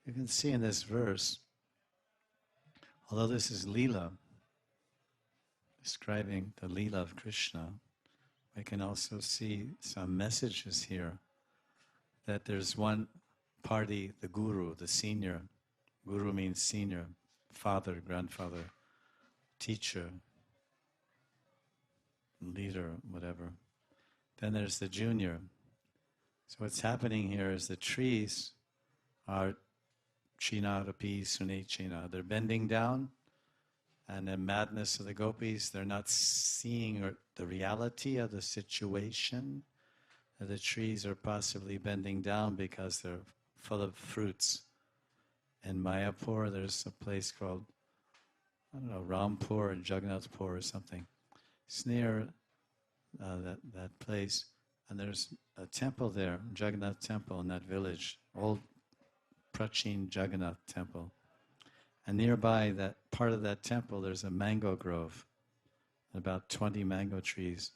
You can see in this verse, although this is lila, describing the lila of Krishna, we can also see some messages here that there's one party, the guru, the senior. Guru means senior, father, grandfather, teacher, leader, whatever. Then there's the junior. So what's happening here is the trees are China Rapi Sune China. They're bending down, and the madness of the gopis, they're not seeing the reality of the situation. The trees are possibly bending down because they're full of fruits. In Mayapur, there's a place called, I don't know, Rampur or Jagannathpur or something. It's near that place, and there's a temple there, Jagannath temple in that village, old Prachin Jagannath temple. And nearby that part of that temple, there's a mango grove, about 20 mango trees.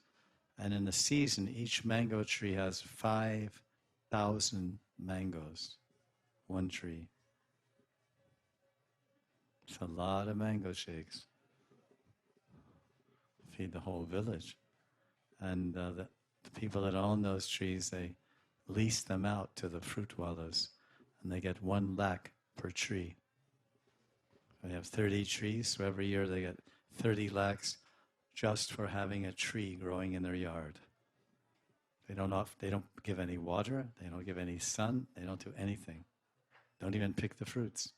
And in the season, each mango tree has 5,000 mangoes, one tree. It's a lot of mango shakes. Feed the whole village. And the people that own those trees, they lease them out to the fruit wallas, and they get 1 lakh per tree. They have 30 trees, so every year they get 30 lakhs just for having a tree growing in their yard. They don't give any water, they don't give any sun, they don't do anything. Don't even pick the fruits.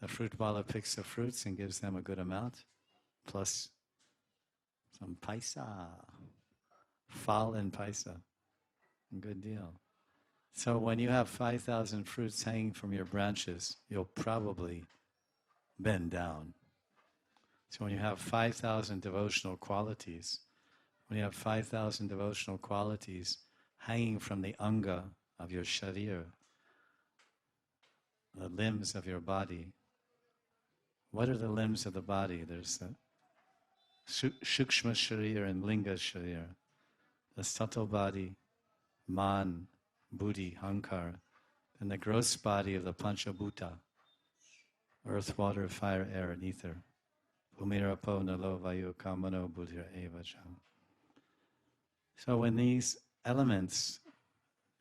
The fruit walla picks the fruits and gives them a good amount, plus some paisa, fal and paisa. Good deal. So when you have 5,000 fruits hanging from your branches, you'll probably bend down. So when you have 5,000 devotional qualities, hanging from the anga of your sharir, the limbs of your body. What are the limbs of the body? There's the Shukshma Sharir and Linga Sharir. The subtle body, Man, Buddhi, Hankar, and the gross body of the Panchabhuta, earth, water, fire, air, and ether. Bhumirapo nalo vayu kamano buddhir evacham. So when these elements,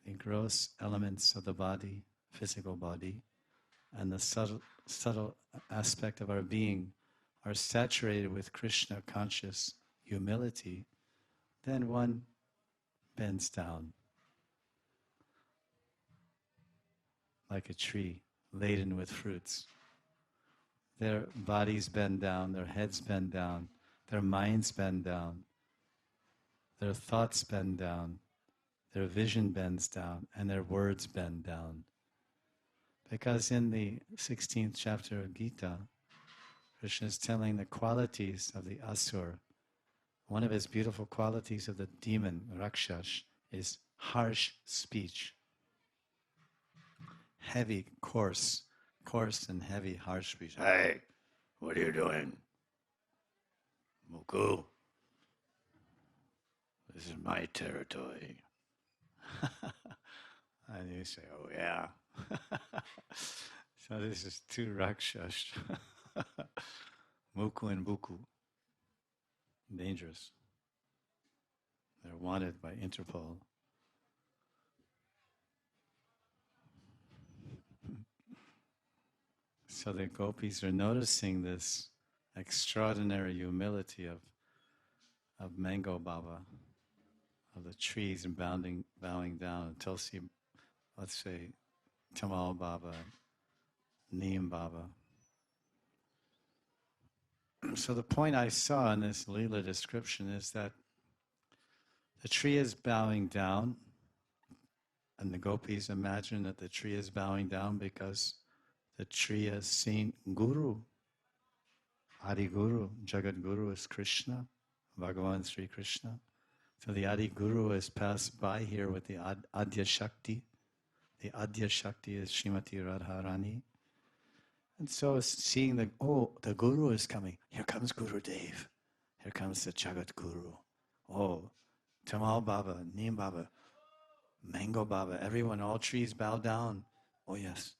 the gross elements of the body, physical body, and the subtle aspect of our being are saturated with Krishna conscious humility, then one bends down like a tree laden with fruits. Their bodies bend down, their heads bend down, their minds bend down, their thoughts bend down, their vision bends down, and their words bend down. Because in the 16th chapter of Gita, Krishna is telling the qualities of the asur. One of his beautiful qualities of the demon, Rakshas, is harsh speech. Heavy, coarse and heavy, harsh speech. Hey, what are you doing? Muku, this is my territory. And you say, oh yeah. So this is two Rakshas. Muku and Buku. Dangerous. They're wanted by Interpol. So the gopis are noticing this extraordinary humility of Mango Baba, of the trees and bowing down, and Tulsi, let's say, Tamal Baba, Neem Baba. So the point I saw in this Leela description is that the tree is bowing down, and the gopis imagine that the tree is bowing down because the tree has seen Guru. Adi Guru, Jagat Guru is Krishna, Bhagavan Sri Krishna. So the Adi Guru has passed by here with the Adya Shakti. The Adya Shakti is Srimati Radharani. And so seeing the Guru is coming. Here comes Guru Dev. Here comes the Jagat Guru. Oh, Tamal Baba, Neem Baba, Mango Baba, everyone, all trees bow down. Oh yes,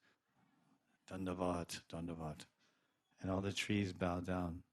Dandavat, Dandavat. And all the trees bow down.